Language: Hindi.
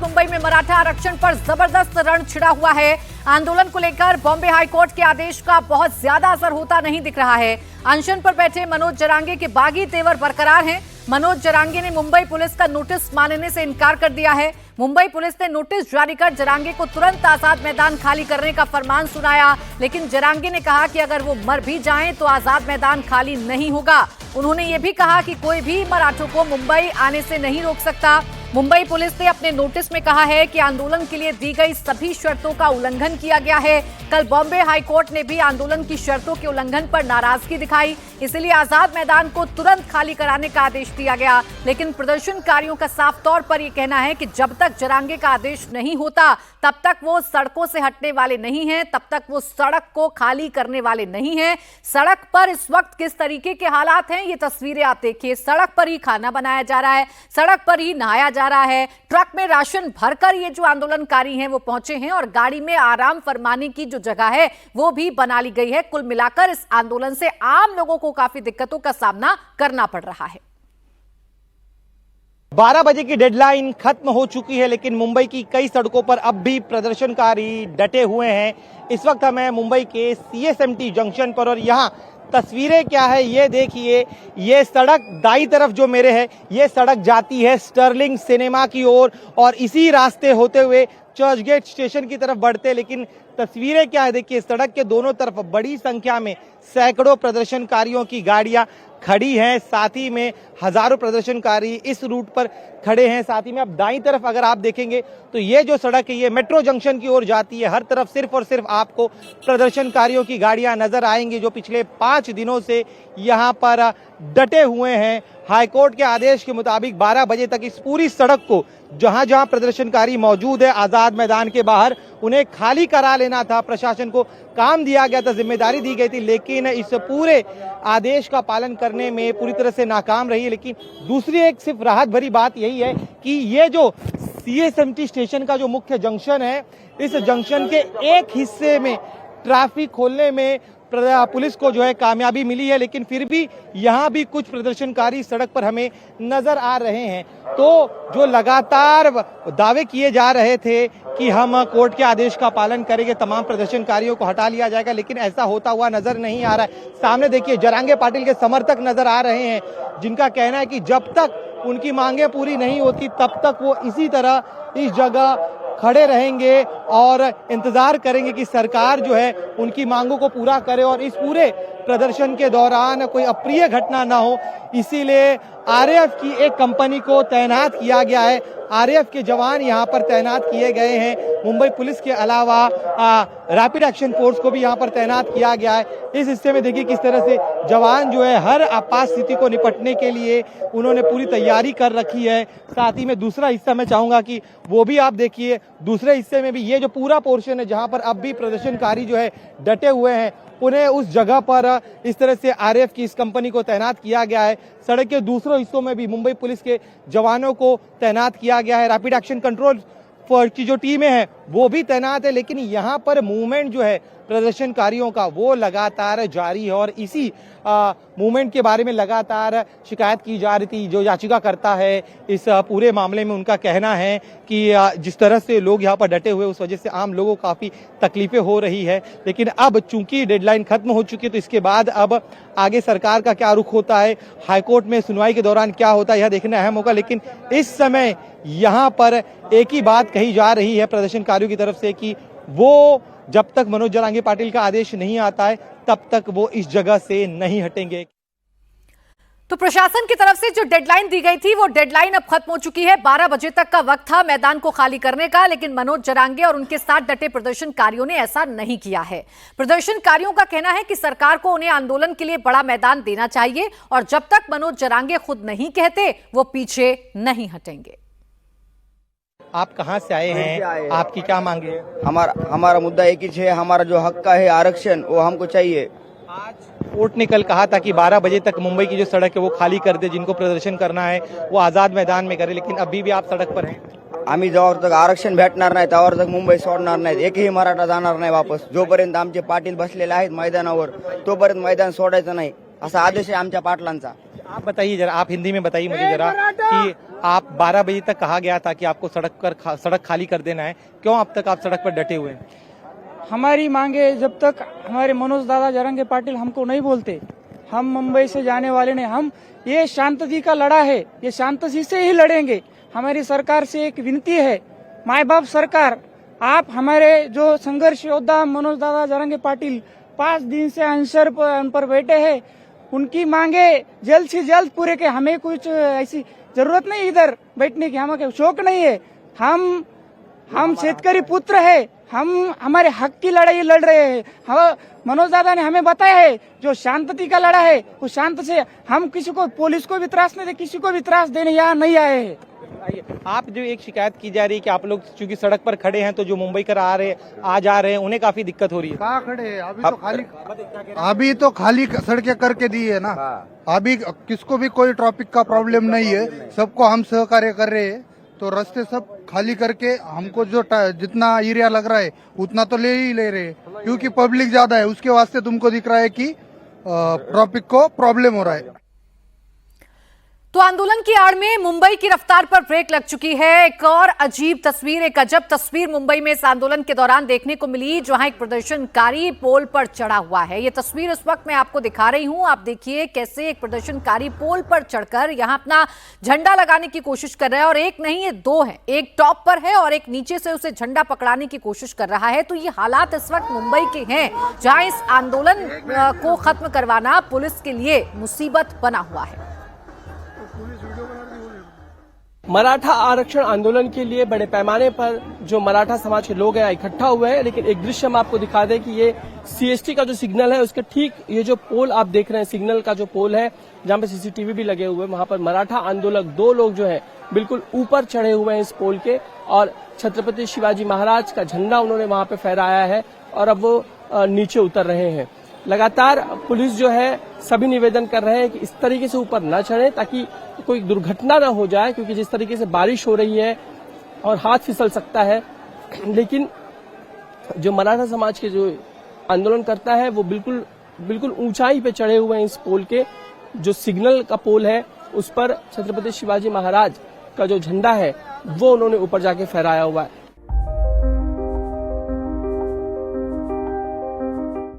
मुंबई में मराठा आरक्षण पर जबरदस्त रण छिड़ा हुआ है। आंदोलन को लेकर बॉम्बे हाईकोर्ट के आदेश का बहुत ज्यादा असर होता नहीं दिख रहा है। अनशन पर बैठे मनोज जरांगे के बागी तेवर बरकरार हैं। मनोज जरांगे ने मुंबई पुलिस का नोटिस मानने से इनकार कर दिया है। मुंबई पुलिस ने नोटिस जारी कर जरांगे को तुरंत आजाद मैदान खाली करने का फरमान सुनाया, लेकिन जरांगे ने कहा कि अगर वो मर भी जाएं तो आजाद मैदान खाली नहीं होगा। उन्होंने ये भी कहा कि कोई भी मराठों को मुंबई आने से नहीं रोक सकता। मुंबई पुलिस ने अपने नोटिस में कहा है कि आंदोलन के लिए दी गई सभी शर्तों का उल्लंघन किया गया है। कल बॉम्बे हाईकोर्ट ने भी आंदोलन की शर्तों के उल्लंघन पर नाराजगी दिखाई, इसलिए आजाद मैदान को तुरंत खाली कराने का आदेश दिया गया। लेकिन प्रदर्शनकारियों का साफ तौर पर यह कहना है कि जब तक जरांगे का आदेश नहीं होता तब तक वो सड़कों से हटने वाले नहीं हैं, तब तक वो सड़क को खाली करने वाले नहीं हैं। सड़क पर इस वक्त किस तरीके के हालात हैं ये तस्वीरें आप देखिए। सड़क पर ही खाना बनाया जा रहा है, सड़क पर ही नहाया जा रहा है। ट्रक में राशन भरकर ये जो आंदोलनकारी हैं वो पहुंचे हैं और गाड़ी में आराम फरमाने की जो जगह है वो भी बना ली गई है। कुल मिलाकर इस आंदोलन से आम लोगों को काफी दिक्कतों का सामना करना पड़ रहा है। 12 बजे की डेडलाइन खत्म हो चुकी है, लेकिन मुंबई की कई सड़कों पर अब भी प्रदर्शनकारी डटे हुए हैं। इस वक्त हमें मुंबई के CSMT जंक्शन पर और यहाँ तस्वीरें क्या है ये देखिए। ये सड़क दाई तरफ जो मेरे है ये सड़क जाती है स्टर्लिंग सिनेमा की ओर और इसी रास्ते होते हुए चर्चगेट स्टेशन की तरफ बढ़ते। लेकिन तस्वीरें क्या है देखिए, सड़क के दोनों तरफ बड़ी संख्या में सैकड़ों प्रदर्शनकारियों की गाड़ियां खड़ी हैं, साथ ही में हजारों प्रदर्शनकारी इस रूट पर खड़े हैं। साथ ही में अब दाईं तरफ अगर आप देखेंगे तो ये जो सड़क है ये मेट्रो जंक्शन की ओर जाती है। हर तरफ सिर्फ और सिर्फ आपको प्रदर्शनकारियों की गाड़ियां नजर आएंगी जो पिछले 5 दिनों से यहां पर डटे हुए हैं। हाईकोर्ट के आदेश के मुताबिक 12 बजे तक इस पूरी सड़क को जहां जहां प्रदर्शनकारी मौजूद है आजाद मैदान के बाहर उन्हें खाली करा लेना था। प्रशासन को काम दिया गया था, जिम्मेदारी दी गई थी, लेकिन इस पूरे आदेश का पालन करने में पूरी तरह से नाकाम रही। लेकिन दूसरी एक सिर्फ राहत भरी बात यही है कि ये जो CSMT स्टेशन का जो मुख्य जंक्शन है, इस जंक्शन के एक हिस्से में ट्रैफिक खोलने में पुलिस को जो है कामयाबी मिली है, लेकिन फिर भी यहाँ भी कुछ प्रदर्शनकारी सड़क पर हमें नजर आ रहे हैं। तो जो लगातार दावे किए जा रहे थे कि हम कोर्ट के आदेश का पालन करेंगे, तमाम प्रदर्शनकारियों को हटा लिया जाएगा, लेकिन ऐसा होता हुआ नजर नहीं आ रहा है। सामने देखिए जरांगे पाटिल के समर्थक नजर आ रहे हैं जिनका कहना है कि जब तक उनकी मांगे पूरी नहीं होती तब तक वो इसी तरह इस जगह खड़े रहेंगे और इंतजार करेंगे कि सरकार जो है उनकी मांगों को पूरा करे और इस पूरे प्रदर्शन के दौरान कोई अप्रिय घटना ना हो। इसीलिए RAF की एक कंपनी को तैनात किया गया है। RAF के जवान यहां पर तैनात किए गए हैं। मुंबई पुलिस के अलावा रैपिड एक्शन फोर्स को भी यहां पर तैनात किया गया है। इस हिस्से में देखिए किस तरह से जवान जो है हर आपात स्थिति को निपटने के लिए उन्होंने पूरी तैयारी कर रखी है। साथ ही में दूसरा हिस्सा मैं चाहूंगा कि वो भी आप देखिए। दूसरे हिस्से में भी ये जो पूरा पोर्शन है जहां पर अब भी प्रदर्शनकारी जो है डटे हुए हैं, उन्हें उस जगह पर इस तरह से RAF की इस कंपनी को तैनात किया गया है। सड़क के दूसरे हिस्सों में भी मुंबई पुलिस के जवानों को तैनात किया गया है। रैपिड एक्शन कंट्रोल की जो टीमें हैं वो भी तैनात है, लेकिन यहाँ पर मूवमेंट जो है प्रदर्शनकारियों का वो लगातार जारी है और इसी मूवमेंट के बारे में लगातार शिकायत की जा रही थी। जो याचिका करता है इस पूरे मामले में उनका कहना है कि जिस तरह से लोग यहाँ पर डटे हुए उस वजह से आम लोगों को काफी तकलीफें हो रही है। लेकिन अब चूंकि डेडलाइन खत्म हो चुकी है तो इसके बाद अब आगे सरकार का क्या रुख होता है, हाईकोर्ट में सुनवाई के दौरान क्या होता है, यह देखना अहम होगा। लेकिन इस समय यहाँ पर एक ही बात कही जा रही है प्रदर्शनकारियों की तरफ से कि वो जब तक मनोज जरांगे पाटिल का आदेश नहीं आता है तब तक वो इस जगह से नहीं हटेंगे। तो प्रशासन की तरफ से जो डेडलाइन दी गई थी वो डेडलाइन अब खत्म हो चुकी है। 12 बजे तक का वक्त था मैदान को खाली करने का, लेकिन मनोज जरांगे और उनके साथ डटे प्रदर्शनकारियों ने ऐसा नहीं किया है। प्रदर्शनकारियों का कहना है कि सरकार को उन्हें आंदोलन के लिए बड़ा मैदान देना चाहिए और जब तक मनोज जरांगे खुद नहीं कहते वो पीछे नहीं हटेंगे। आप कहां से आए हैं, आपकी क्या मांगे है? हमारा मुद्दा एक ही है, हमारा जो हक का है आरक्षण वो हमको चाहिए। आज कोर्ट ने कल कहा था कि 12 बजे तक मुंबई की जो सड़क है वो खाली कर दे, जिनको प्रदर्शन करना है वो आजाद मैदान में करे, लेकिन अभी भी आप सड़क पर हैं। आम्ही जोवर तक आरक्षण भेटणार नाही त्यावर तक मुंबई सोडणार नाही, एकही मराठा जाणार नाही वापस। जोपर्यंत आमचे पाटील बसलेले आहेत मैदानावर तोपर्यंत मैदान सोडायचं नाही असा आदेश आहे आमच्या पाटलांचा। आप बताइए जरा, आप हिंदी में बताइए मुझे जरा कि आप 12 बजे तक कहा गया था कि आपको सड़क खाली कर देना है, क्यों अब तक आप सड़क पर डटे हुए हैं? हमारी मांगे जब तक हमारे मनोज दादा जरंगे पाटिल हमको नहीं बोलते, हम मुंबई से जाने वाले नहीं। हम ये शांति का लड़ा है, ये शांति से ही लड़ेंगे। हमारी सरकार से एक विनती है, माय बाप सरकार, आप हमारे जो संघर्ष योद्धा मनोज दादा जरंगे पाटिल 5 दिन से अनशन पर बैठे हैं, उनकी मांगे जल्द से जल्द पूरे के। हमें कुछ ऐसी जरूरत नहीं इधर बैठने की, हमें शौक नहीं है। हम शेतकरी पुत्र है, हम हमारे हक की लड़ाई लड़ रहे हैं। हम मनोज दादा ने हमें बताया है जो शांति का लड़ा है वो शांत से, हम किसी को पुलिस को भी त्रास नहीं दे, किसी को भी त्रास देने यहाँ नहीं आए हैं। आप जो एक शिकायत की जा रही है कि आप लोग चूंकि सड़क पर खड़े हैं तो जो मुंबई कर आ जा रहे हैं उन्हें काफी दिक्कत हो रही है। कहाँ खड़े हैं? अभी तो खाली सड़कें करके दी है ना। अभी किसको भी कोई ट्रैफिक का प्रॉब्लम नहीं है, सबको हम सहकार्य कर रहे हैं। तो रास्ते सब खाली करके हमको जो जितना एरिया लग रहा है उतना तो ले ही ले रहे हैं, क्योंकि पब्लिक ज्यादा है। उसके वास्ते तुमको दिख रहा है कि ट्रैफिक को प्रॉब्लम हो रहा है। तो आंदोलन की आड़ में मुंबई की रफ्तार पर ब्रेक लग चुकी है। एक और अजीब तस्वीर, एक अजब तस्वीर मुंबई में इस आंदोलन के दौरान देखने को मिली, जहां एक प्रदर्शनकारी पोल पर चढ़ा हुआ है। ये तस्वीर इस वक्त मैं आपको दिखा रही हूं। आप देखिए कैसे एक प्रदर्शनकारी पोल पर चढ़कर यहां अपना झंडा लगाने की कोशिश कर रहा है, और एक नहीं ये 2 है, एक टॉप पर है और एक नीचे से उसे झंडा पकड़ाने की कोशिश कर रहा है। तो ये हालात इस वक्त मुंबई के हैं, जहां इस आंदोलन को खत्म करवाना पुलिस के लिए मुसीबत बना हुआ है। मराठा आरक्षण आंदोलन के लिए बड़े पैमाने पर जो मराठा समाज के लोग हैं इकट्ठा हुए हैं, लेकिन एक दृश्य हम आपको दिखा दें कि ये सीएसटी का जो सिग्नल है उसके ठीक ये जो पोल आप देख रहे हैं, सिग्नल का जो पोल है जहां पे सीसीटीवी भी लगे हुए हैं, वहां पर मराठा आंदोलक 2 लोग जो है बिल्कुल ऊपर चढ़े हुए हैं इस पोल के, और छत्रपति शिवाजी महाराज का झंडा उन्होंने वहां पे फहराया है और अब वो नीचे उतर रहे हैं। लगातार पुलिस जो है सभी निवेदन कर रहे हैं कि इस तरीके से ऊपर न चढ़े ताकि कोई दुर्घटना न हो जाए, क्योंकि जिस तरीके से बारिश हो रही है और हाथ फिसल सकता है। लेकिन जो मराठा समाज के जो आंदोलन करता है वो बिल्कुल ऊंचाई पे चढ़े हुए हैं इस पोल के, जो सिग्नल का पोल है उस पर छत्रपति शिवाजी महाराज का जो झंडा है वो उन्होंने ऊपर जाके फहराया हुआ है।